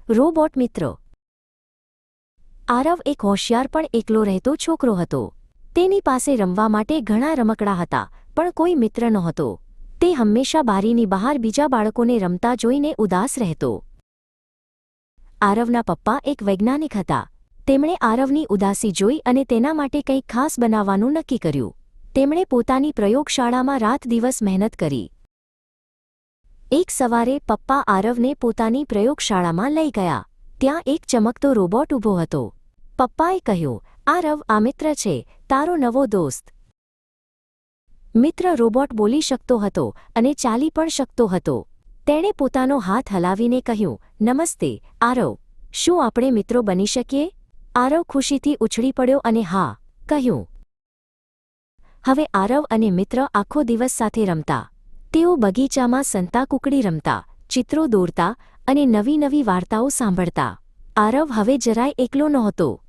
Robot મિત્ર. આરવ એક હોશિયાર પણ એકલો રહેતો છોકરો હતો. તેની પાસે રમવા માટે ઘણા રમકડા હતા, પણ કોઈ મિત્ર નહોતો. તે હંમેશા બારીની બહાર બીજા બાળકોને રમતા જોઈને ઉદાસ રહેતો. આરવના પપ્પા એક વૈજ્ઞાનિક હતા. તેમણે આરવની ઉદાસી જોઈ અને તેના માટે કંઈક ખાસ બનાવવાનું નક્કી કર્યું. તેમણે પોતાની પ્રયોગશાળામાં રાત દિવસ મહેનત કરી. એક સવારે પપ્પા આરવને પોતાની પ્રયોગશાળામાં લઈ ગયા. ત્યાં એક ચમકતો રોબોટ ઊભો હતો. પપ્પાએ કહ્યું, આરવ, આ મિત્ર છે, તારો નવો દોસ્ત. મિત્ર રોબોટ બોલી શકતો હતો અને ચાલી પણ શકતો હતો. તેણે પોતાનો હાથ હલાવીને કહ્યું, નમસ્તે, આરવ. શું આપણે મિત્રો બની શકીએ? આરવ ખુશીથી ઉછળી પડ્યો અને હા કહ્યું. હવે આરવ અને મિત્ર આખો દિવસ સાથે રમતા. તેઓ બગીચામાં સંતાકૂકડી રમતા, ચિત્રો દોરતા અને નવી નવી વાર્તાઓ સાંભળતા. આરવ હવે જરાય એકલો નહોતો.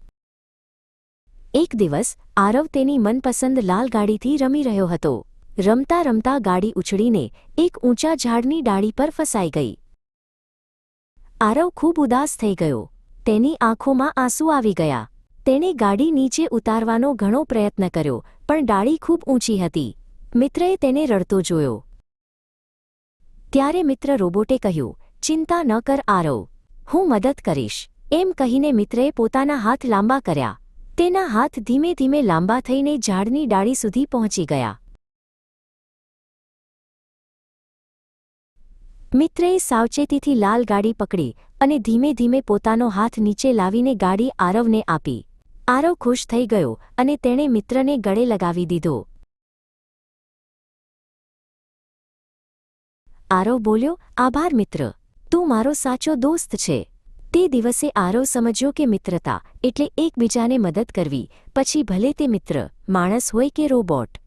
એક દિવસ આરવ તેની મનપસંદ લાલ ગાડીથી રમી રહ્યો હતો. રમતા રમતા ગાડી ઉછળીને એક ઊંચા ઝાડની ડાળી પર ફસાઈ ગઈ. આરવ ખૂબ ઉદાસ થઈ ગયો. તેની આંખોમાં આંસુ આવી ગયા. તેણે ગાડી નીચે ઉતારવાનો ઘણો પ્રયત્ન કર્યો, પણ ડાળી ખૂબ ઊંચી હતી. મિત્રએ તેને રડતો જોયો. ત્યારે મિત્ર રોબોટે કહ્યું, ચિંતા ન કર આરવ, હું મદદ કરીશ. એમ કહીને મિત્રએ પોતાના હાથ લાંબા કર્યા. તેના હાથ ધીમે ધીમે લાંબા થઈને ઝાડની ડાળી સુધી પહોંચી ગયા. મિત્રએ સાવચેતીથી લાલ ગાડી પકડી અને ધીમે ધીમે પોતાનો હાથ નીચે લાવીને ગાડી આરવને આપી. આરવ ખુશ થઈ ગયો અને તેણે મિત્રને ગળે લગાવી દીધો. આરવ બોલ્યો, આભાર મિત્ર, તું મારો સાચો દોસ્ત છે. તે દિવસે આરવ સમજ્યો કે મિત્રતા એટલે એકબીજાને મદદ કરવી, પછી ભલે તે મિત્ર, માણસ હોય કે રોબોટ.